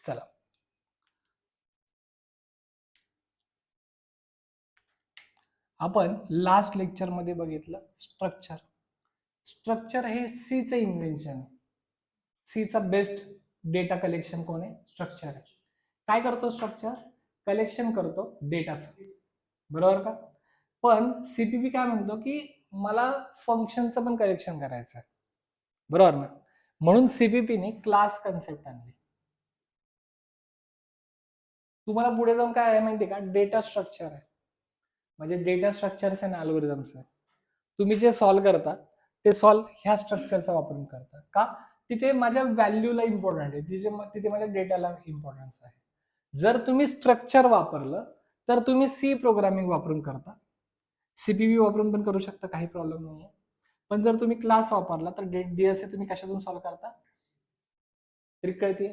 चला, आपण last lecture मध्ये बघितलं स्ट्रक्चर. स्ट्रक्चर हे सीचं इन्व्हेन्शन आहे. सीचा बेस्ट डेटा कलेक्शन कोण आहे? स्ट्रक्चर आहे. काय करतो स्ट्रक्चर? कलेक्शन करतो डेटाचं, बरोबर का? पण सीपीपी काय म्हणतो की मला फंक्शनचं पण कलेक्शन करायचं आहे, बरोबर ना? म्हणून सीपीपीने क्लास कन्सेप्ट आणली. तुम्हाला पुढे जाऊन काय आहे माहिती का? डेटा स्ट्रक्चर आहे, म्हणजे डेटा स्ट्रक्चर्स अँड अल्गोरिदम्स आहे. तुम्ही जे सॉल्व्ह करता ते सॉल्व्ह ह्या स्ट्रक्चरचा वापरून करता का? तिथे माझ्या व्हॅल्यूला इम्पॉर्टंट आहे, तिथे माझ्या डेटाला इम्पॉर्टन्स आहे. जर तुम्ही स्ट्रक्चर वापरलं तर तुम्ही सी प्रोग्रामिंग वापरून करता, सीपीपी वापरून पण करू शकता, काही प्रॉब्लेम नाही. पण जर तुम्ही क्लास वापरला तर डीएसए तुम्ही कशातून सॉल्व्ह करता? ट्रिक कळते?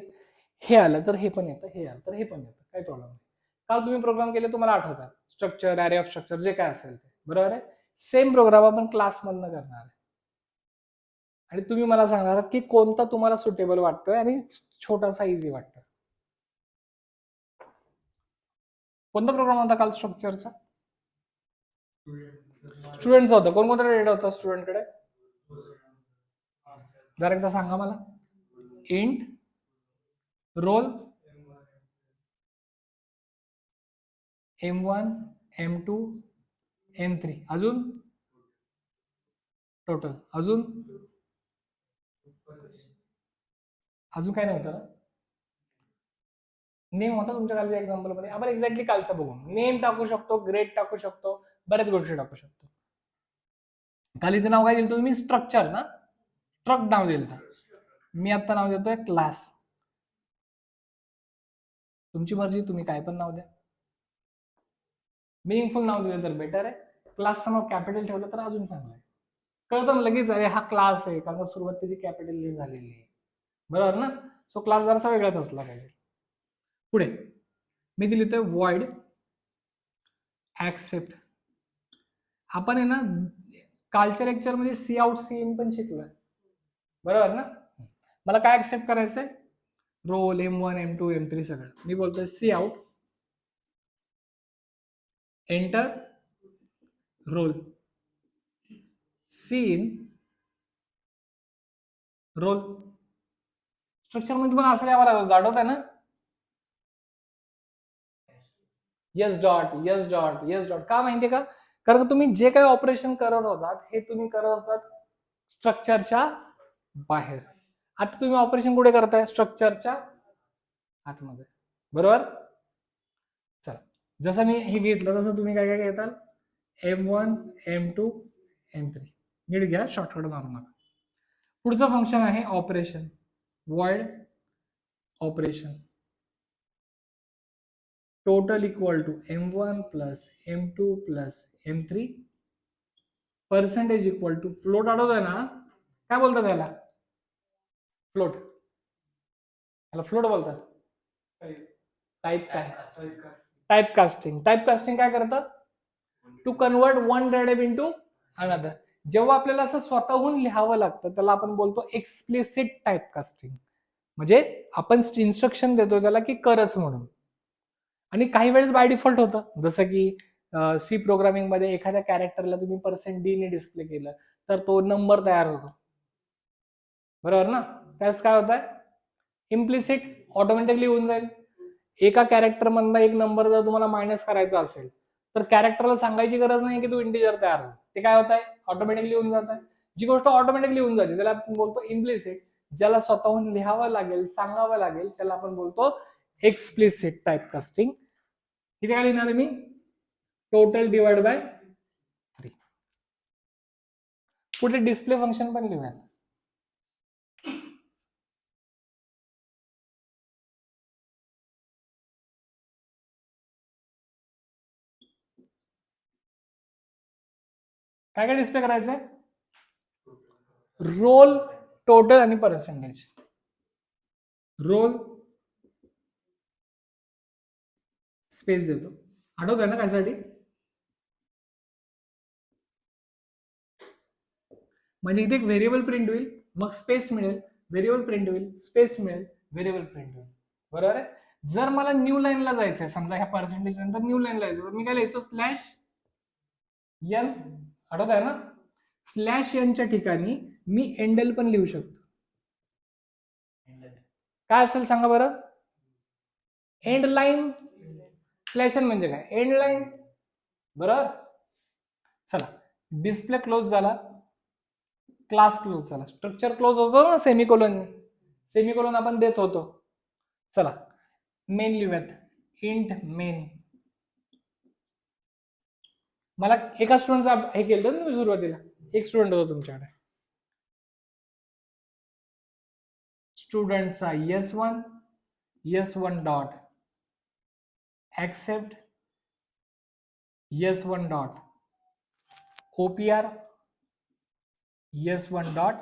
हे आलं तर हे पण येतं, हे आलं तर हे पण येतं, काही प्रॉब्लेम नाही. काल तुम्ही प्रोग्राम केले तुम्हाला आठवतात, स्ट्रक्चर, अरे ऑफ स्ट्रक्चर, जे काय असेल ते, बरोबर आहे? सेम प्रोग्राम आपण क्लासमधनं करणार आहे आणि तुम्ही मला सांगणार की कोणता तुम्हाला सुटेबल वाटतोय आणि छोटासा इझी वाटतोय. कोणता प्रोग्राम होता काल स्ट्रक्चरचा? स्टुडंटचा होता. कोणकोणता डेटा होता स्टुडंटकडे? जरा एकदा सांगा मला. Int, role, M1, M2, M3, अजून टोटल, अजून अजून काय नव्हतं ना? नेम होता तुमच्या कालच्या एक्झाम्पल मध्ये. आपण एक्झॅक्टली कालचं बघू. नेम टाकू शकतो, ग्रेड टाकू शकतो, बऱ्याच गोष्टी टाकू शकतो. काल इथे नाव काय दिलं तुम्ही? स्ट्रक्चर ना, ट्रक नाव दिलं. मी आता नाव देतोय क्लास. तुमची मर्जी, तुम्ही काय पण नाव द्या. मिनिंगफुल नाव दिलं तर बेटर आहे. क्लासचं नाव कॅपिटल ठेवलं तर अजून चांगलं आहे. कळतं ना लगेच, अरे हा क्लास आहे, कारण सुरुवात त्याची कॅपिटल झालेली आहे, बरोबर ना? सो क्लास जरासा वेगळाच असला पाहिजे. पुढे मी दिली वॉइड ऍक्सेप्ट. आपण आहे ना कालच्या लेक्चर मध्ये सी आउट सी इन पण शिकलोय, बरोबर ना? मला काय ऍक्सेप्ट करायचंय? रोल, M1, M2, M3 सगळं. मी बोलतोय cout, enter, roll, cin, roll. Structure मध्ये तुम्हाला असं लिहावं लागलं, आठवत आहे ना? Yes dot, yes dot, yes dot. का माहितीये का? कारण तुम्ही जे काही ऑपरेशन करत होतात हे तुम्ही करत होतात स्ट्रक्चरच्या बाहेर. आता तुम्ही ऑपरेशन कुठे करताय? स्ट्रक्चरच्या आतमध्ये, बरोबर? चला, जसं मी हे घेतलं तसं तुम्ही काय काय घेताल? M1, M2, M3. नीट घ्या, शॉर्टकट मारू नका. पुढचं फंक्शन आहे operation. Void operation total equal to M1 plus M2 plus M3 percentage equal to float. आठवतोय ना? काय बोलतात त्याला? फ्लोट. त्याला फ्लोट बोलतात. टाइप काय? Type casting. टाइप कास्टिंग काय करतात? To convert one data into another. जेव्हा आपल्याला असं स्वतःहून लिहावं लागतं त्याला आपण बोलतो एक्सप्लिसिट टाइप कास्टिंग. म्हणजे आपण इन्स्ट्रक्शन देतो त्याला की करच म्हणून. आणि काही वेळेस बाय डिफॉल्ट होतं, जसं की सी प्रोग्रामिंग मध्ये एखाद्या कॅरेक्टरला तुम्ही %d ने डिस्प्ले केलं तर तो नंबर तयार होतो, बरोबर ना? त्यास काय होत आहे? इम्प्लिसिट ऑटोमॅटिकली होऊन जाईल. एका कॅरेक्टर मधला एक नंबर जर तुम्हाला मायनस करायचा असेल तर कॅरेक्टरला सांगायची गरज नाही की तू इंटिजर तयार हो, ते काय होत आहे? ऑटोमॅटिकली होऊन जात आहे. जी गोष्ट ऑटोमॅटिकली होऊन जाते त्याला आपण बोलतो इम्प्लिसिट. ज्याला स्वतःहून लिहावं लागेल, सांगावं लागेल, त्याला आपण बोलतो एक्सप्लिसिट टाइप कास्टिंग. किती काय लिहिणार आहे मी? Total divide by 3. पुढे डिस्प्ले फंक्शन पण लिहूया. काय काय डिस्प्ले करायचंय? रोल, टोटल आणि पर्सेंटेज. रोल स्पेस देतो, आठवत आहे ना कायसाठी? म्हणजे इथे एक व्हेरिएबल प्रिंट होईल, मग स्पेस मिळेल, व्हेरिएबल प्रिंट होईल, स्पेस मिळेल, व्हेरिएबल प्रिंट होईल. बरोबर आहे. जर मला न्यू लाईनला जायचंय, समजा ह्या पर्सेंटेज नंतर न्यू लाईनला जायचं, तर मी काय लिहायचो, स्लॅश एन. आठवत आहे ना? स्लॅश एनच्या ठिकाणी मी एंडल पण लिहू शकतो. काय असेल सांगा बरं? End line. स्लॅश एन म्हणजे काय? End line. बरोबर. चला, डिस्प्ले क्लोज झाला, क्लास क्लोज झाला, स्ट्रक्चर क्लोज होतो ना सेमिकोलन. सेमिकोलन आपण देत होतो. चला, मेन लिहूयात. Int main. मला एका स्टुडंटचा हे केलं ना तुम्ही सुरुवातीला, एक स्टुडंट होता तुमच्याकडे. स्टुडंटचा S1 dot accept S1 dot OPR S1 dot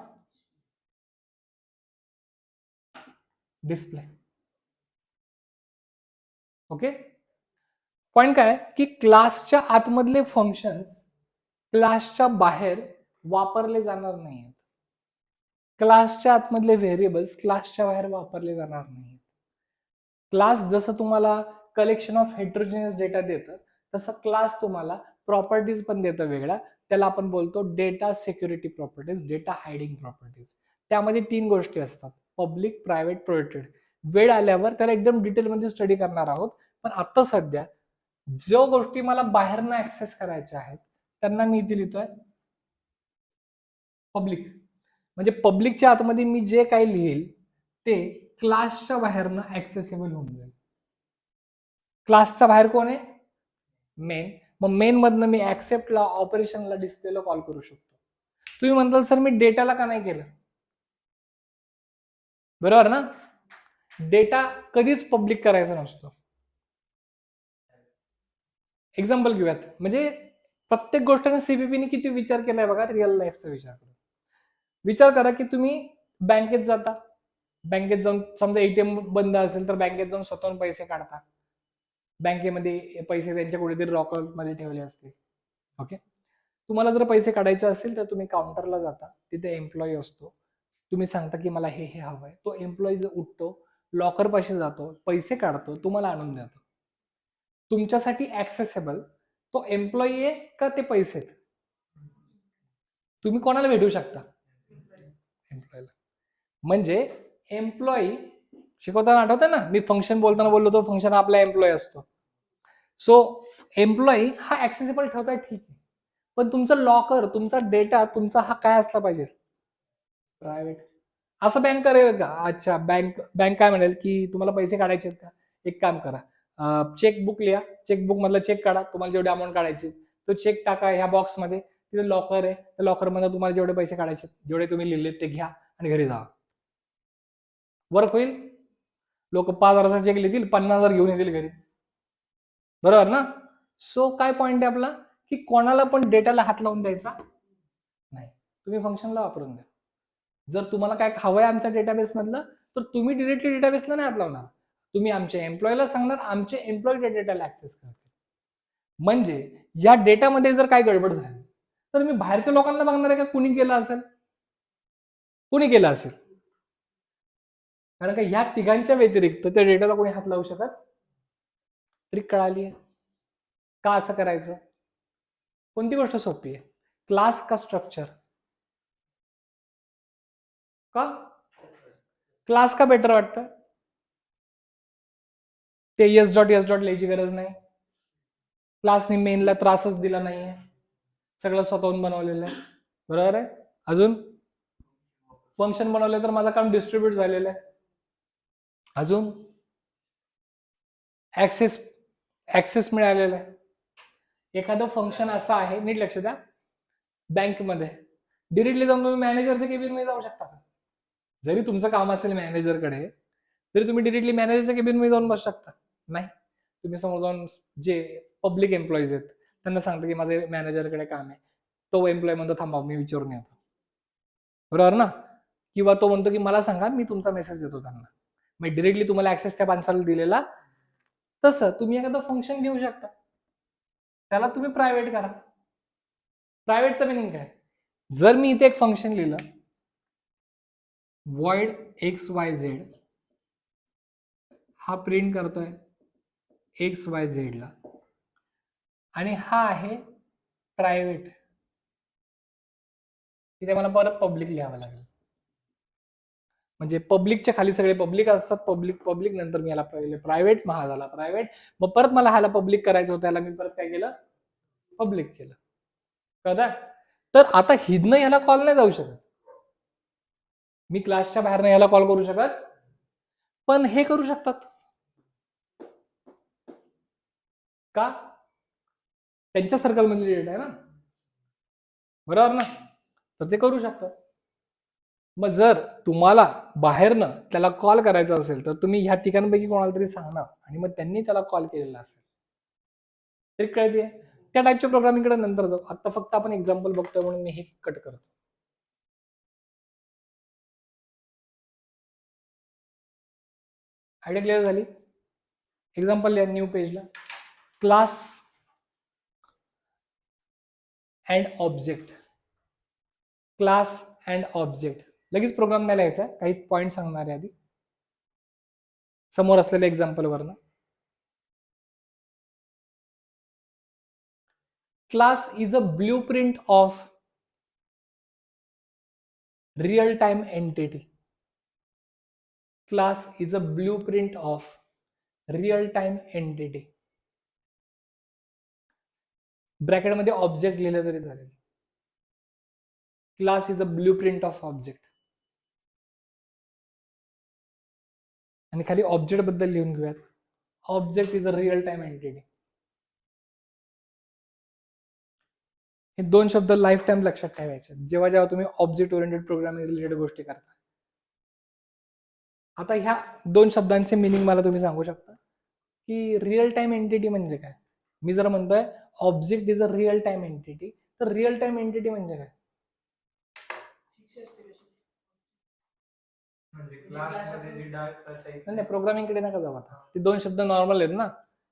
display. Okay. Point काय की क्लासच्या आतमधले फंक्शन्स क्लासच्या बाहेर वापरले जाणार नाहीत. क्लासच्या आतमधले व्हेरिएबल्स क्लासच्या बाहेर वापरले जाणार नाहीत. क्लास जसं तुम्हाला कलेक्शन ऑफ हेट्रोजेनियस डेटा देतं, तसं क्लास तुम्हाला प्रॉपर्टीज पण देतं वेगळ्या. त्याला आपण बोलतो data security properties, data hiding properties. त्यामध्ये 3 गोष्टी असतात, पब्लिक, प्रायव्हेट, प्रोटेक्टेड. वेळ आल्यावर त्याला एकदम डिटेलमध्ये स्टडी करणार आहोत. पण आता सध्या जो गोष्टी मला बाहेरनं ऍक्सेस करायच्या आहेत त्यांना मी इथे लिहितोय पब्लिक. म्हणजे पब्लिकच्या आतमध्ये मी जे काही लिहिल ते क्लासच्या बाहेरनं ऍक्सेसेबल होऊन जाईल. क्लासच्या बाहेर कोण आहे? मेन. मग मेन मधनं मी ऍक्सेप्टला, ऑपरेशनला, डिस्प्लेला कॉल करू शकतो. तुम्ही म्हणताल सर मी डेटाला का नाही केलं? बरोबर ना? डेटा कधीच पब्लिक करायचा नसतो. एक्झाम्पल घेऊयात. म्हणजे प्रत्येक गोष्टीने सीपीपीने किती विचार केलाय बघा, रिअल लाईफचा विचार करा. विचार करा की तुम्ही बँकेत जाता, बँकेत जाऊन समजा एटीएम बंद असेल तर बँकेत जाऊन स्वतःहून पैसे काढता. बँकेमध्ये पैसे त्यांच्या कुठेतरी लॉकर मध्ये ठेवले असतील. ओके. तुम्हाला जर पैसे काढायचे असेल तर तुम्ही काउंटरला जाता, तिथे एम्प्लॉई असतो. तुम्ही सांगता की मला हे हवंय. तो एम्प्लॉई उठतो, लॉकर पाशी जातो, पैसे काढतो, तुम्हाला आणून देतो. तुमच्यासाठी ऍक्सेसेबल तो एम्प्लॉई आहे का ते पैसे? तुम्ही कोणाला भेटू शकता? एम्प्लॉईला. म्हणजे एम्प्लॉई शिकवताना आठवतं ना, मी फंक्शन बोलताना बोललो तो फंक्शन आपला एम्प्लॉई असतो. सो एम्प्लॉई हा ऍक्सेसेबल ठेवताय, ठीक आहे. पण तुमचं लॉकर, तुमचा डेटा, तुमचा हा काय असला पाहिजे? प्रायव्हेट. असं बँक करेल का? अच्छा, बँक काय म्हणेल की तुम्हाला पैसे काढायचे आहेत का? एक काम करा, चेकबुक लिहा, चेकबुक मधला चेक काढा, तुम्हाला जेवढे अमाऊंट काढायची तो चेक टाका ह्या बॉक्समध्ये, तिथे लॉकर आहे, त्या लॉकर मध्ये तुम्हाला जेवढे पैसे काढायचे, जेवढे तुम्ही लिहिलेत ते घ्या आणि घरी जावा. वर्क होईल? लोक 5,000चा चेक लिहितील, 50,000 घेऊन येतील घरी. बरोबर ना? सो काय पॉइंट आहे आपला की कोणाला पण डेटाला हात लावून द्यायचा नाही. तुम्ही फंक्शनला वापरून द्या. जर तुम्हाला काय हवंय आमच्या डेटाबेस मधलं तर तुम्ही डिरेक्टली डेटाबेसला नाही हात लावणार. तुम्ही आमच्या एम्प्लॉईला सांगणार, आमचे एम्प्लॉई डेटाला ऍक्सेस करतील. म्हणजे या डेटामध्ये जर काय गडबड झाली तर मी बाहेरच्या लोकांना बघणार आहे का कुणी केलं असेल? कुणी केलं असेल? कारण का ह्या तिघांच्या व्यतिरिक्त त्या डेटाला कोणी हात लावू शकत? ट्रिक कळाली आहे का असं करायचं? कोणती गोष्ट सोपी आहे? क्लास का स्ट्रक्चर? का क्लास का बेटर वाटतं? ते एस डॉट लिहायची गरज नाही. क्लासने मेनला त्रासच दिला नाहीये, सगळं स्वतःहून बनवलेलं आहे. बरोबर आहे. अजून फंक्शन बनवलं तर माझं काम डिस्ट्रीब्यूट झालेलं आहे. अजून ऍक्सेस मिळालेला आहे. एखादं फंक्शन असं आहे, नीट लक्ष द्या, बँकमध्ये डिरेक्टली जाऊन तुम्ही मॅनेजरच्या केबिन मध्ये जाऊ शकता का? जरी तुमचं काम असेल मॅनेजरकडे तरी तुम्ही डिरेक्टली मॅनेजरच्या केबिन मध्ये जाऊन बसू शकता? नाही. तुम्ही समोर जाऊन जे पब्लिक एम्प्लॉईज आहेत त्यांना सांगता की माझे मॅनेजरकडे काम आहे, तो एम्प्लॉई म्हणतो थांबा मी विचारून येतो. बरोबर ना? किंवा तो म्हणतो की मला सांगा, मी तुमचा मेसेज देतो त्यांना. मग डिरेक्टली तुम्हाला ऍक्सेस त्या माणसाला दिलेला. तसं तुम्ही एखादं फंक्शन घेऊ शकता, त्याला तुम्ही प्रायव्हेट करा. प्रायव्हेटचं मिनिंग काय? जर मी इथे एक फंक्शन लिहिलं, void xyz हा प्रिंट करतोय XYZ ला, आणि हा आहे प्रायव्हेट, तिथे मला परत पब्लिक लिहावं लागेल. म्हणजे पब्लिकच्या खाली सगळे पब्लिक असतात, पब्लिक पब्लिक, नंतर मी याला पहिले प्रायव्हेट, मग हा झाला प्रायव्हेट, मग परत मला ह्याला पब्लिक करायचं होतं, त्याला मी परत काय केलं, पब्लिक केलं. कळतं? तर आता हिदनं याला कॉल नाही जाऊ शकत, मी क्लासच्या बाहेरनं याला कॉल करू शकत, पण हे करू शकतात. का? त्यांच्या सर्कल मधली डेटा आहे ना, बरोबर ना, तर ते करू शकतात. मग जर तुम्हाला बाहेरनं त्याला कॉल करायचा असेल तर तुम्ही ह्या ठिकाणपैकी कोणाला तरी सांगणार आणि मग त्यांनी त्याला कॉल केलेला असेल, तरी कळते. त्या टाईपच्या प्रोग्रामिंगकडे नंतर जाऊ, आता फक्त आपण एक्झाम्पल बघतोय म्हणून मी हे कट करतो. आयडिया क्लिअर झाली? एक्झाम्पल लिहा न्यू पेजला, class and object, class and object. लगेच प्रोग्राम नाही लिहायचा, काही पॉईंट सांगणार आहे आधी समोर असलेल्या एक्झाम्पल वरनं. Class is a blueprint of real time entity. Class is a blueprint of real time entity. ब्रॅकेटमध्ये ऑब्जेक्ट लिहिलं तरी चालेल. Class is a blueprint of object, आणि खाली ऑब्जेक्ट बद्दल लिहून घेऊयात, object is a real time entity. हे दोन शब्द लाईफ टाइम लक्षात ठेवायचे जेव्हा जेव्हा तुम्ही ऑब्जेक्ट ओरिएंटेड प्रोग्रामिंग रिलेटेड गोष्टी करता. आता ह्या दोन शब्दांचे मिनिंग मला तुम्ही सांगू शकता की रिअल टाइम एंटिटी म्हणजे काय? मी जर म्हणतोय object is a real time entity, तर रिअल टाइम एंटिटी म्हणजे काय? नाही, प्रोग्रामिंग कडे नका जाऊ आता, ते दोन शब्द नॉर्मल आहेत ना,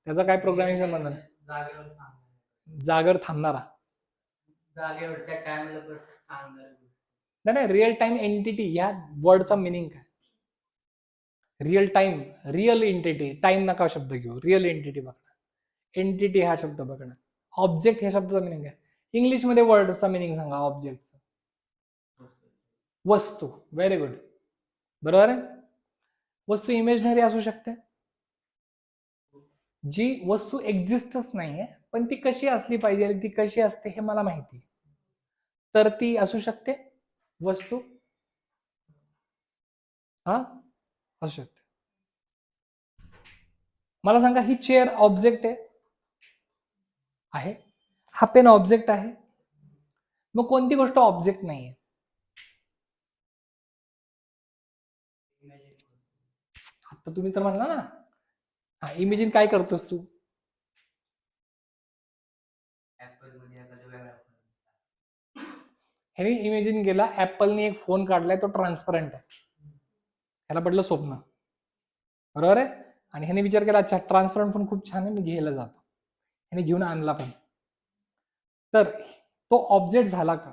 त्याचा काय प्रोग्रामिंग संबंध नाही. जागेवर थांबणारा, नाही, रिअल टाइम एंटिटी या वर्डचा मिनिंग काय? Real time, real entity, time नका शब्द घेऊ, रिअल एंटिटी बघणार, एंटिटी हा शब्द बघणार, ऑब्जेक्ट ह्या शब्दाचा मिनिंग आहे. इंग्लिशमध्ये वर्डचा मिनिंग सांगा ऑब्जेक्टचा. वस्तू. व्हेरी गुड, बरोबर आहे. वस्तू इमेजनरी असू शकते, जी वस्तू एक्झिस्टच नाहीये पण ती कशी असली पाहिजे, ती कशी असते हे मला माहिती, तर ती असू शकते वस्तू. हा असू शकते. मला सांगा, ही चेअर ऑब्जेक्ट आहे, हा पेन ऑब्जेक्ट आहे, मग कोणती गोष्ट ऑब्जेक्ट नाहीये? आता तुम्ही तर म्हणला ना, हा इमेजिन काय करतोस तू? ह्याने इमेजिन केला, ऍपलने एक फोन काढलाय तो ट्रान्सपरंट आहे, ह्याला पडलं स्वप्न, बरोबर आहे. आणि ह्याने विचार केला, अच्छा ट्रान्सपरंट फोन खूप छान आहे, मी घ्यायला जातो, ह्याने घेऊन आणला पण, तर तो ऑब्जेक्ट झाला का?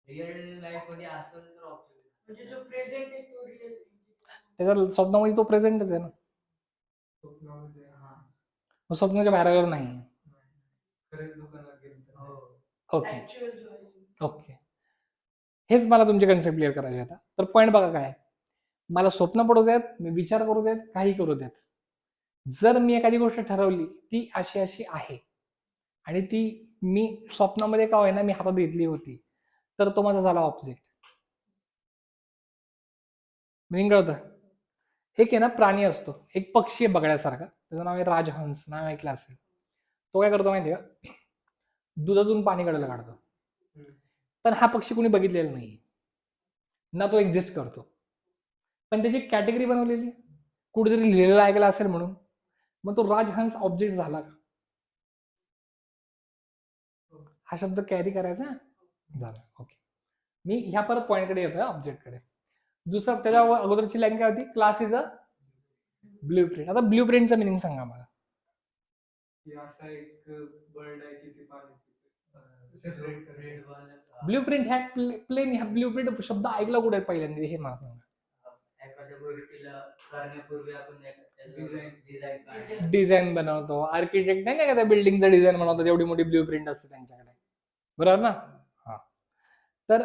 रिअल लाईफ मध्ये असेल तर ऑब्जेक्ट, म्हणजे जो प्रेझेंट आहे तो रिअल, त्याच्या स्वप्नामध्ये तो प्रेझेंटच आहे ना, स्वप्नाच्या बाहेर नाही. ओके ओके, हेच मला तुमचे कन्सेप्ट क्लिअर करायचे आता. तर पॉईंट बघा काय, मला स्वप्न पडू देत, मी विचार करू देत, काही करू देत, जर मी एखादी गोष्ट ठरवली ती अशी अशी आहे आणि ती मी स्वप्नामध्ये का होईना मी हातात घेतली होती, तर तो माझा झाला ऑब्जेक्ट. मिनिंग कळतं? एक आहे ना, प्राणी असतो, एक पक्षी आहे बगळ्यासारखा, त्याचं नाव आहे राजहंस, नाव ऐकलं असेल. तो काय करतो माहितीये का, दुधातून पाणी काढायला काढतो, पण हा पक्षी कोणी बघितलेला नाही ना, तो एक्झिस्ट करतो, पण त्याची कॅटेगरी बनवलेली, कुठेतरी लिहिलेलं ऐकलं असेल म्हणून, मग तो राजहंस ऑब्जेक्ट झाला का? हा शब्द कॅरी करायचा झाला. ओके, मी ह्या परत पॉईंटकडे येतोय, ऑब्जेक्टकडे. दुसरा त्याच्या अगोदरची लाईन काय होती, क्लास इज अ ब्ल्यूप्रिंट. आता ब्ल्यूप्रिंटचं मिनिंग सांगा मला. ब्ल्यूप्रिंट ह्या प्लेन, ह्या ब्ल्यूप्रिंट शब्द ऐकला कुठे पहिल्यांदा, हे मला सांगा. गोष्टीला करण्यापूर्वी आपण डिझाईन बनवतो. आर्किटेक्ट नाही का त्या बिल्डिंगचं डिझाईन बनवतो, एवढी मोठी ब्ल्यू प्रिंट असते त्यांच्याकडे, बरोबर ना? हा, तर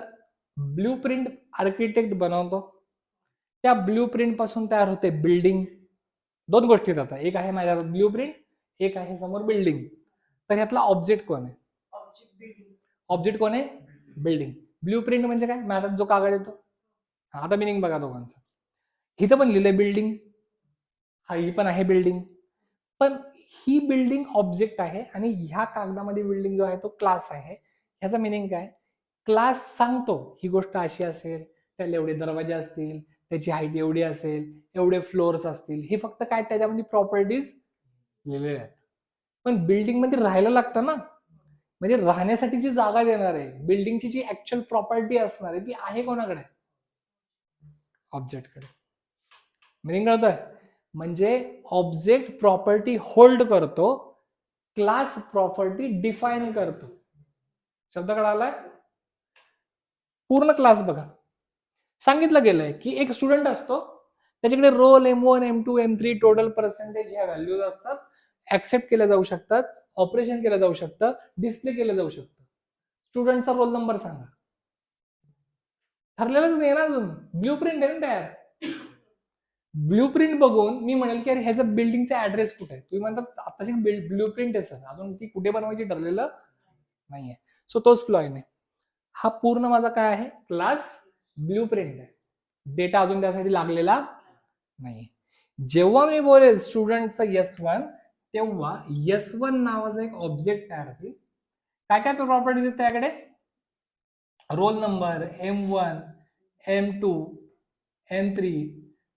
ब्ल्यू प्रिंट आर्किटेक्ट बनवतो. त्या ब्ल्यू प्रिंट पासून तयार होते बिल्डिंग. दोन गोष्टी जातात, एक आहे माझ्या ब्ल्यू प्रिंट, एक आहे समोर बिल्डिंग. तर ह्यातला ऑब्जेक्ट कोण आहे? ऑब्जेक्ट कोण आहे? बिल्डिंग. ब्ल्यू प्रिंट म्हणजे काय? मॅथात जो कागद येतो. आता मिनिंग बघा दोघांचं. इथं पण लिहिलंय बिल्डिंग, हा ही पण आहे बिल्डिंग, पण ही बिल्डिंग ऑब्जेक्ट आहे आणि ह्या कागदामध्ये बिल्डिंग जो आहे तो क्लास आहे. ह्याचा मिनिंग काय? क्लास सांगतो ही गोष्ट अशी असेल, त्याला एवढे दरवाजे असतील, त्याची हाईट एवढी असेल, एवढे फ्लोअर्स असतील. हे फक्त काय त्याच्यामध्ये प्रॉपर्टीज लिहिलेल्या आहेत. पण बिल्डिंग मध्ये राहायला लागतं ना, म्हणजे राहण्यासाठी जी जागा देणार आहे, बिल्डिंगची जी ऍक्च्युअल प्रॉपर्टी असणार आहे ती आहे कोणाकडे? ऑब्जेक्टकडे. मिनिंग कळतोय? म्हणजे ऑब्जेक्ट प्रॉपर्टी होल्ड करतो, क्लास प्रॉपर्टी डिफाईन करतो. शब्द कळालाय? पूर्ण क्लास बघा, सांगितलं गेलंय की एक स्टुडंट असतो, त्याच्याकडे roll M1 M2 M3 total percentage ह्या व्हॅल्यूज असतात, ऍक्सेप्ट केल्या जाऊ शकतात, ऑपरेशन केलं जाऊ शकतं, डिस्प्ले केलं जाऊ शकतं. स्टुडंटचा रोल नंबर सांगा. ठरलेलंच नाही ना अजून, ब्ल्यू प्रिंट आहे ना तयार. ब्ल्यू प्रिंट बघून मी म्हणेल की अरे ह्याचं बिल्डिंगचा ऍड्रेस कुठे आहे? तुम्ही म्हणतात आताची ब्ल्यू प्रिंट आहे सर, अजून ती कुठे बनवायची ठरलेलं नाहीये. सो तोच प्लॉय नाही. हा पूर्ण माझा काय आहे? क्लास ब्ल्यू प्रिंट आहे. डेटा अजून त्यासाठी लागलेला नाही. जेव्हा मी बोलेल स्टुडंटचं S1, तेव्हा S1 नावाचा एक ऑब्जेक्ट तयार होईल. काय काय प्रॉपर्टीज आहेत त्याकडे? Roll number, M1 M2 M3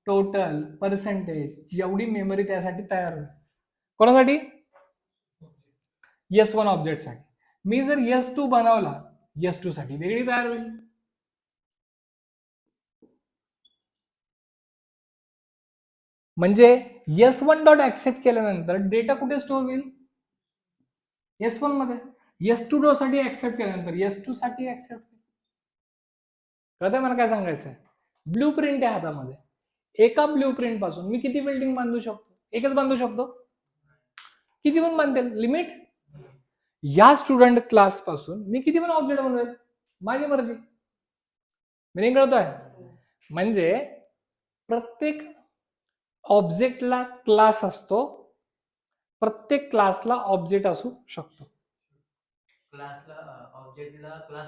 total percentage, जेवढी मेमरी त्यासाठी तयार होईल. कोणासाठी? S1 ऑब्जेक्ट साठी. मी जर S2 बनवला, S2 साठी वेगळी तयार होईल. म्हणजे S1 डॉट ऍक्सेप्ट केल्यानंतर डेटा कुठे स्टोअर होईल? S1 मध्ये. S2 डॉट साठी ऍक्सेप्ट केल्यानंतर S2 साठी ऍक्सेप्ट. कळतंय मला काय सांगायचंय? ब्ल्यू प्रिंट आहे हातामध्ये. एका ब्ल्यू प्रिंट पासून मी किती बिल्डिंग बांधू शकतो? एकच बांधू शकतो? किती पण बांधेल? लिमिट? या स्टुडंट क्लास पासून मी किती पण ऑब्जेक्ट बनवेल, माझी मर्जी. मिनिंग कळतोय? म्हणजे प्रत्येक ऑब्जेक्टला क्लास असतो, प्रत्येक क्लासला ऑब्जेक्ट असू शकतो. क्लासला ऑब्जेक्टला क्लास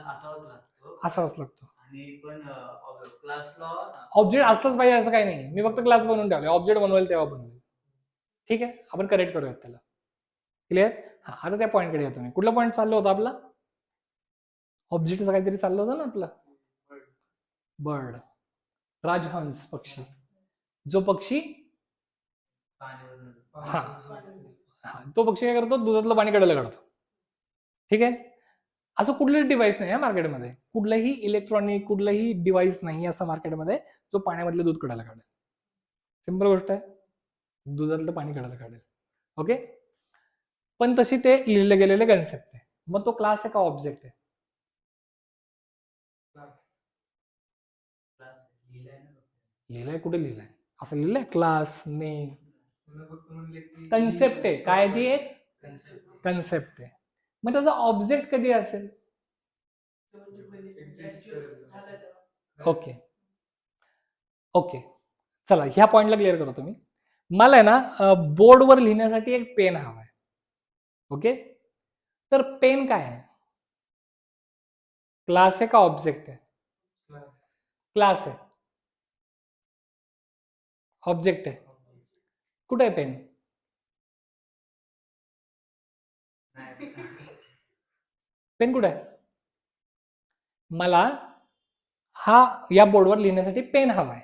असावाच लागतो. आणि पण क्लासला ऑब्जेक्ट असलाच पाहिजे असं काही नाही. मी फक्त क्लास बनवून ठेवले, ऑब्जेक्ट बनवेल तेव्हा बनवेल. ठीक आहे, आपण करेक्ट करूयात त्याला. क्लिअर? हा, आता त्या पॉईंटकडे येतो मी. कुठला पॉईंट चाललो होता आपला? ऑब्जेक्टचं काहीतरी चाललं होतं ना आपलं. बर्ड, राजहंस पक्षी. जो पक्षी हा हा तो पक्षी काय करतो? दुधातलं पाणी कडेला काढतो. ठीक आहे. असं कुठलंही डिव्हाइस नाही आहे मार्केटमध्ये, कुठलंही इलेक्ट्रॉनिक कुठलंही डिव्हाइस नाही असं मार्केटमध्ये जो पाण्यामधलं दूध कडायला काढेल. सिंपल गोष्ट आहे, दुधातलं पाणी कडायला काढेल. ओके, पण तशी ते लिहिलं गेलेले कन्सेप्ट आहे. मग तो क्लास आहे का ऑब्जेक्ट आहे? लिहिलंय कुठे? लिहिलंय असं लिहिलंय क्लास नेम. कन्सेप्ट आहे. काय ती? एक कन्सेप्ट आहे. मग त्याचा ऑब्जेक्ट कधी असेल? ओके ओके, चला ह्या पॉइंटला क्लिअर करतो मी. मला आहे ना बोर्डवर लिहिण्यासाठी एक पेन हवा आहे. ओके, तर पेन काय आहे? क्लास आहे का ऑब्जेक्ट आहे? क्लास आहे. ऑब्जेक्ट आहे. कुठे आहे पेन? पेन कुठे आहे? मला हा या बोर्डवर लिहिण्यासाठी पेन हवा आहे.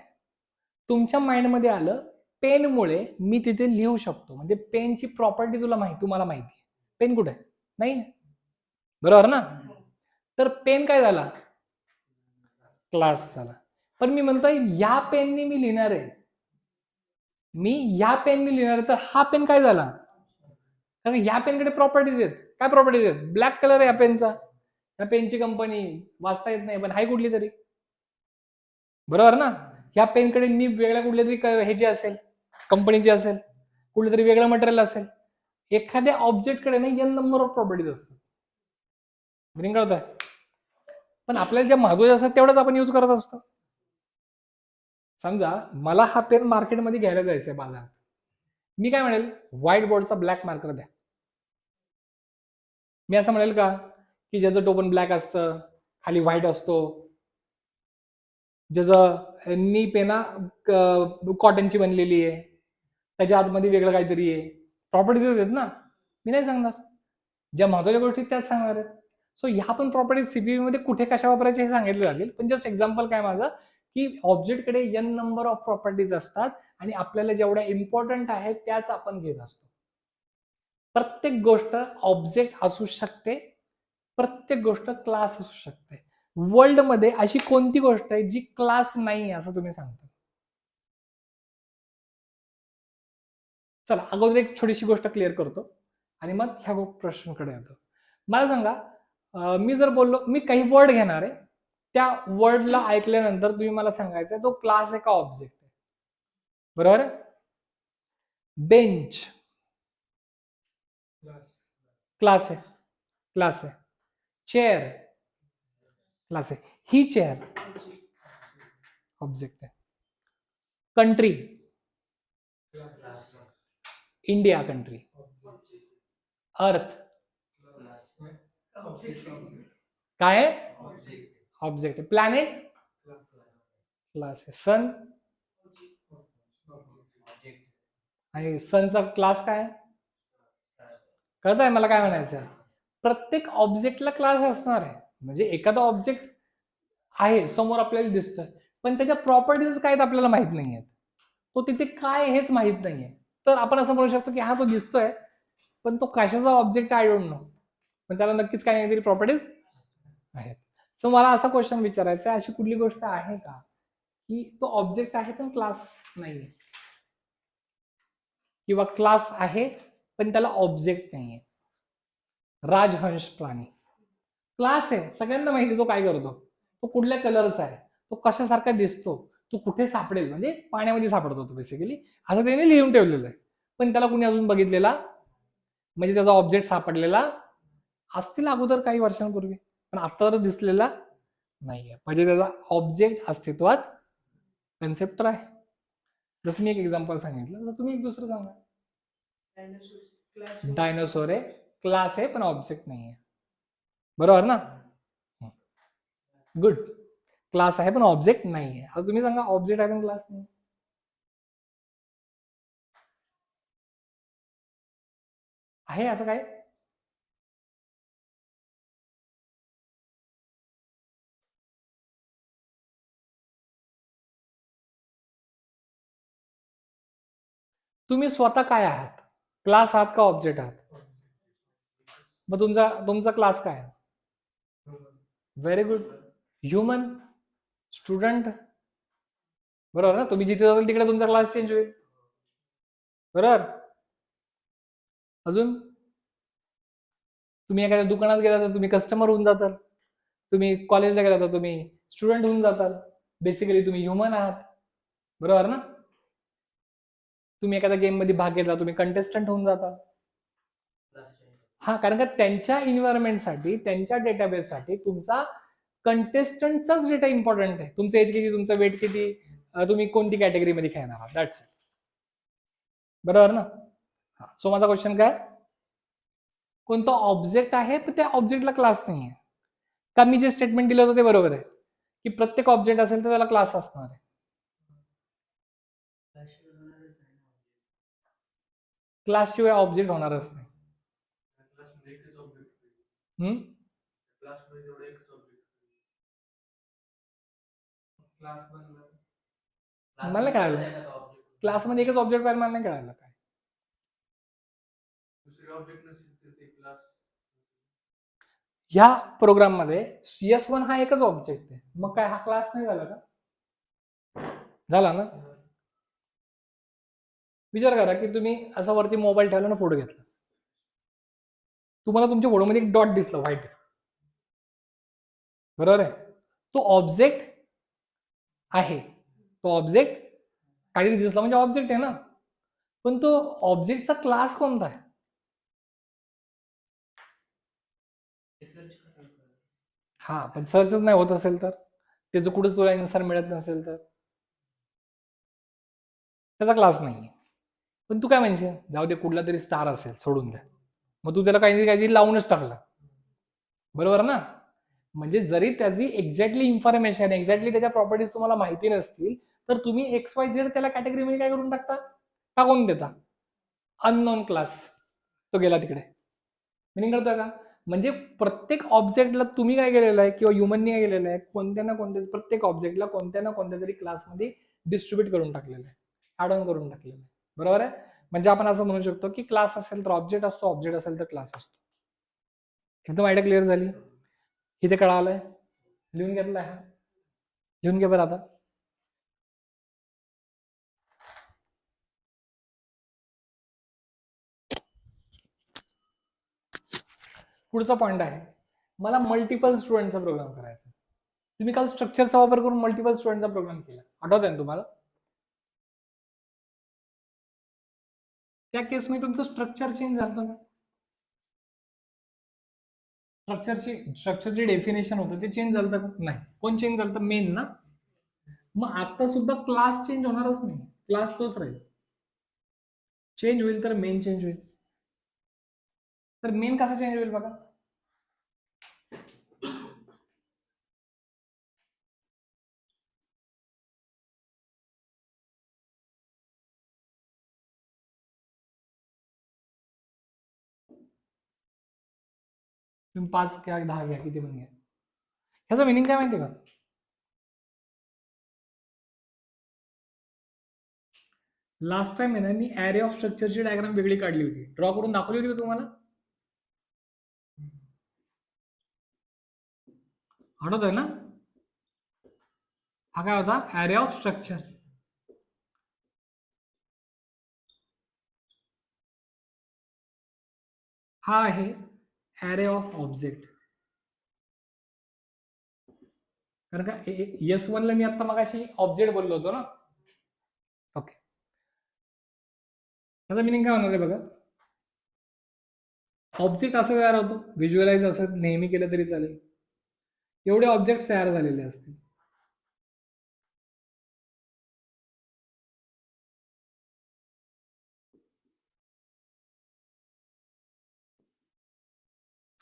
तुमच्या माइंडमध्ये आलं पेनमुळे मी तिथे लिहू शकतो, म्हणजे पेनची प्रॉपर्टी तुम्हाला माहिती आहे. पेन कुठे आहे? नाही, बरोबर ना? तर पेन काय झाला? क्लास झाला. पण मी म्हणतोय या पेनने मी लिहिणार आहे, तर हा पेन काय झाला? कारण या पेनकडे प्रॉपर्टीज आहेत. काय प्रॉपर्टीज आहेत? ब्लॅक कलर आहे या पेनचा, या पेनची कंपनी वाचता येत नाही, पण हाय कुठली तरी, बरोबर ना? ह्या पेनकडे निब वेगळ्या कुठल्या तरी ह्याची असेल, कंपनीची असेल, कुठलं तरी वेगळं मटेरियल असेल. एखाद्या ऑब्जेक्टकडे ना n नंबर ऑफ प्रॉपर्टीज असतात. मिनिंग कळत आहे? पण आपल्याला ज्या महत्वाच्या असतात तेवढंच आपण यूज करत असतो. समजा मला हा पेन मार्केटमध्ये घ्यायला जायचंय बाजारात, मी काय म्हणेल, व्हाईट बोर्डचा ब्लॅक मार्कर द्या. मी असं म्हणेल का की ज्याचं टोपण ब्लॅक असतं, खाली व्हाईट असतो, ज्याचं नीप आहे ना कॉटनची बनलेली आहे, त्याच्या आतमध्ये वेगळं काहीतरी आहे, प्रॉपर्टीज आहेत ना. मी नाही सांगणार, ज्या महत्वाच्या गोष्टी त्याच सांगणार आहेत. सो ह्या पण प्रॉपर्टीज सीपीयू मध्ये कुठे कशा वापरायचे हे सांगितले जातील. पण जस्ट एक्झाम्पल काय माझं, की ऑब्जेक्टकडे n नंबर ऑफ प्रॉपर्टीज असतात आणि आपल्याला जेवढ्या इम्पॉर्टंट आहेत त्याच आपण घेत असतो. प्रत्येक गोष्ट ऑब्जेक्ट असू शकते, प्रत्येक गोष्ट क्लास असू शकते. वर्ल्ड मध्ये अशी कोणती गोष्ट आहे जी क्लास नाही असं तुम्ही सांगता? चला अगोदर एक छोटीशी गोष्ट क्लिअर करतो आणि मग ह्या प्रश्नाकडे येतो. मला सांगा, मी जर बोललो, मी काही वर्ड घेणार आहे, त्या वर्डला ऐकल्यानंतर तुम्ही मला सांगायचं तो क्लास आहे का ऑब्जेक्ट आहे. बरोबर? बेंच क्लास आहे, क्लास आहे. चेअर क्लास आहे. ही चेअर ऑब्जेक्ट आहे. Country, India country. अर्थ काय आहे? ऑब्जेक्ट आहे. प्लॅनेट क्लास आहे. सन आणि सनचा क्लास काय? कळत आहे मला काय म्हणायचं? प्रत्येक ऑब्जेक्टला क्लास असणार आहे. म्हणजे एखादा ऑब्जेक्ट आहे समोर आपल्याला दिसतोय, पण त्याच्या प्रॉपर्टीज काय आपल्याला माहित नाहीयेत, तो तिथे काय हेच माहित नाहीये. तर आपण असं म्हणू शकतो की हा तो दिसतोय, पण तो कशाचा ऑब्जेक्ट आय डोंट नो, पण त्याला नक्कीच काही नाही तरी प्रॉपर्टीज आहेत. सो मला असा क्वेश्चन विचारायचा आहे, अशी कुठली गोष्ट आहे का की तो ऑब्जेक्ट आहे पण क्लास नाहीये, किंवा क्लास आहे पण त्याला ऑब्जेक्ट नाहीये? राजहंस प्राणी क्लास आहे, सगळ्यांना माहिती तो काय करतो, तो कुठल्या कलरचा आहे, तो कशासारखा दिसतो, तो कुठे सापडेल, म्हणजे पाण्यामध्ये सापडतो तो बेसिकली, असं त्याने लिहून ठेवलेलं आहे. पण त्याला कुणी अजून बघितलेला म्हणजे त्याचा ऑब्जेक्ट सापडलेला असतील अगोदर काही वर्षांपूर्वी, पण आता तर दिसलेला नाहीये. म्हणजे त्याचा ऑब्जेक्ट अस्तित्वात कन्सेप्ट आहे. जसं मी एक एक्झाम्पल सांगितलं, तर तुम्ही एक दुसरं सांगा. डायनोसॉर आहे, क्लास आहे पण ऑब्जेक्ट नाही आहे. बरोबर ना? गुड. क्लास आहे पण ऑब्जेक्ट नाही आहे. आता तुम्ही सांगा ऑब्जेक्ट आहे पण क्लास नाही आहे असं काय? तुम्ही स्वतः काय आहात? क्लास आहात का ऑब्जेक्ट आहात? मग तुमचा क्लास काय आहे? Very good. Human, student. बरोबर ना? तुम्ही जिथे जाताल तिकडे तुमचा क्लास चेंज होईल. बरोबर? अजून तुम्ही एखाद्या दुकानात गेला तर तुम्ही कस्टमर होऊन जाताल, तुम्ही कॉलेजला गेला तर तुम्ही स्टुडंट होऊन जाताल. बेसिकली तुम्ही ह्युमन आहात. बरोबर ना? तुम्ही एखाद्या गेम मध्ये भाग घेतला, तुम्ही कंटेस्टंट होऊन जाता. हा, कारण का त्यांच्या इन्व्हायरमेंटसाठी, त्यांच्या डेटाबेससाठी तुमचा कंटेस्टंटचाच डेटा इम्पॉर्टंट आहे. तुमचं एज किती, तुमचं वेट किती, तुम्ही कोणती कॅटेगरीमध्ये खेळणार आहात, दॅट्स इट. बरोबर ना? हा. सो माझा क्वेश्चन काय, कोणता ऑब्जेक्ट आहे पण त्या ऑब्जेक्टला क्लास नाही आहे का? मी जे स्टेटमेंट दिलं होतं ते बरोबर आहे की प्रत्येक ऑब्जेक्ट असेल तर त्याला क्लास असणार आहे. क्लास शिवाय ऑब्जेक्ट होणारच नाही. मला काय कळालं? क्लासमध्ये एकच ऑब्जेक्ट पाहिजे, मला नाही कळालं काय. ह्या प्रोग्राम मध्ये CS1 हा एकच ऑब्जेक्ट आहे, मग काय हा क्लास नाही झाला का? झाला ना? विचार करा की तुम्ही असं वरती मोबाईल ठेवला ना, फोटो घेतला, तुम्हाला तुमच्या फोटोमध्ये एक डॉट दिसला व्हाईट, बरोबर आहे? तो ऑब्जेक्ट आहे, तो ऑब्जेक्ट काहीतरी दिसला म्हणजे ऑब्जेक्ट आहे ना, पण तो ऑब्जेक्टचा क्लास कोणता आहे? हा, पण सर्चच नाही होत असेल तर, त्याचं कुठेच तुला आन्सर मिळत नसेल तर त्याचा क्लास नाही. पण तू काय म्हणशील, जाऊ दे कुठला तरी स्टार असेल, सोडून द्या. मग तू त्याला काहीतरी काहीतरी लावूनच टाकलं, बरोबर ना? म्हणजे जरी त्याची एक्झॅक्टली इन्फॉर्मेशन, एक्झॅक्टली त्याच्या प्रॉपर्टीज तुम्हाला माहिती नसतील, तर तुम्ही XYZ त्याला कॅटेगरीमध्ये काय करून टाकता, टाकून देता, अननोन क्लास, तो गेला तिकडे. मिनिंग कळतोय का? म्हणजे प्रत्येक ऑब्जेक्टला तुम्ही काय केलेलं आहे किंवा ह्युमननी काय केलेलं आहे, कोणत्या ना कोणत्या प्रत्येक ऑब्जेक्टला कोणत्या ना कोणत्या तरी क्लासमध्ये डिस्ट्रीब्यूट करून टाकलेलं आहे, ऍड ऑन करून टाकलेलं आहे, बरोबर आहे? म्हणजे आपण असं म्हणू शकतो की क्लास असेल तर ऑब्जेक्ट असतो, ऑब्जेक्ट असेल तर क्लास असतो. एकदम आयडिया क्लिअर झाली? इथे कळालंय? लिहून घेतलंय? लिहून घे बरं आता. पुढचा पॉईंट आहे, मला मल्टिपल स्टुडंटचा प्रोग्राम करायचा. तुम्ही काल स्ट्रक्चरचा वापर करून मल्टिपल स्टुडंटचा प्रोग्राम केला, आठवत आहे ना तुम्हाला? त्या केसमध्ये तुमचं स्ट्रक्चर चेंज झालं का? स्ट्रक्चरची डेफिनेशन होतं ते चेंज झालं का? नाही. कोण चेंज झालं? मेन ना. मग आता सुद्धा क्लास चेंज होणारच नाही, क्लास तोच राहील. चेंज होईल तर मेन चेंज होईल. तर मेन कसा चेंज होईल बघा, तुम्ही 5 घ्या 10 घ्या किती पण घ्या, ह्याचा मिनिंग काय माहिती का? लास्ट टाइम आहे ना मी ॲरे ऑफ स्ट्रक्चरची डायग्राम वेगळी काढली होती, ड्रॉ करून दाखवली होती का तुम्हाला? आठवत आहे ना? हा काय होता? Array of structure. हा आहे ॲरे ऑफ ऑब्जेक्ट. कारण का S1 ला मी आता मगाशी ऑब्जेक्ट बोललो होतो ना. ओके, त्याचा मिनिंग काय होणार आहे बघा, ऑब्जेक्ट असं तयार होतो, व्हिज्युअलाइज असं नेहमी केलं तरी चालेल, एवढे ऑब्जेक्ट तयार झालेले असतील.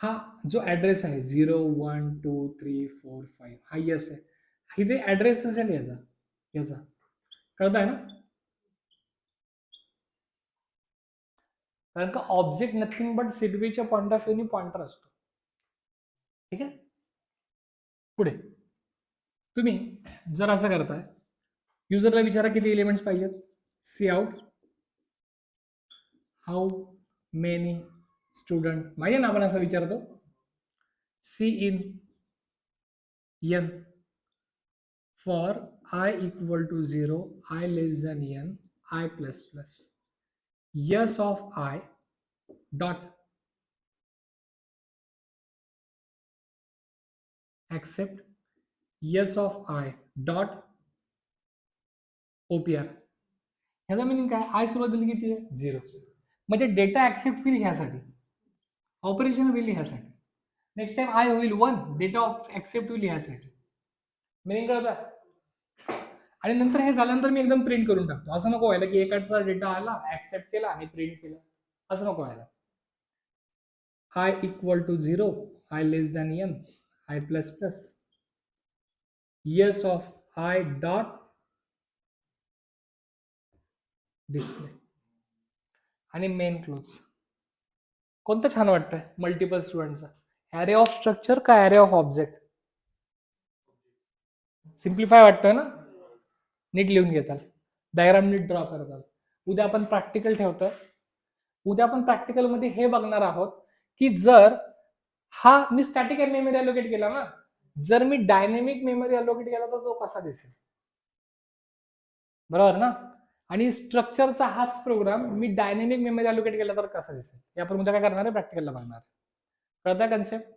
हा जो ऍड्रेस आहे 0 1 2 3 4 5 हा यस आहे, इथे ऍड्रेस असेल याचा, याचा कळत आहे ना? कारण का ऑब्जेक्ट नथिंग बट सीडबीच्या पॉइंट ऑफ व्ह्यूनी पॉइंटर असतो. ठीक आहे, पुढे तुम्ही जर असं करताय, युजरला विचारा किती एलिमेंट्स पाहिजेत, cout how many student, माहिती ना आपण असं विचारतो, cin n for I equal to 0, I less than n, I plus plus, yes of I dot accept yes of I dot OPR. ह्याचा मिनिंग काय? I सुरुवातीला किती आहे? 0. म्हणजे डेटा ऍक्सेप्ट होईल ह्यासाठी, ऑपरेशन होईल ह्यासाठी. नेक्स्ट टाइम आय होईल 1, डेटा ऍक्सेप्ट होईल ह्यासाठी. मिनिंग कळतं? आणि नंतर हे झाल्यानंतर मी एकदम प्रिंट करून टाकतो, असं नको व्हायला की एकाचा डेटा आला ऍक्सेप्ट केला आणि प्रिंट केला, असं नको व्हायला. I equal to 0, I less than n, I plus plus, yes of I dot display आणि मेन क्लोज. कोणतं छान वाटतंय मल्टिपल स्टुडंटचा, ॲरे ऑफ स्ट्रक्चर का ॲरे ऑफ ऑब्जेक्ट? सिम्प्लिफाय वाटतोय ना? नीट लिहून घेताल, डायग्राम नीट ड्रॉ करताल. उद्या आपण प्रॅक्टिकल ठेवतोय, उद्या आपण प्रॅक्टिकल मध्ये हे बघणार आहोत की जर हा मी स्टॅटिक मेमरी अलोकेट केला ना, जर मी डायनेमिक मेमरी अलोकेट केला तर तो कसा दिसेल, बरोबर ना? आणि स्ट्रक्चरचा हाच प्रोग्राम मी डायनेमिक मेमरी अलोकेट केला तर कसा दिसेल, हे आपण उद्या काय करणार आहे, प्रॅक्टिकलला बघणार. कळतं कन्सेप्ट?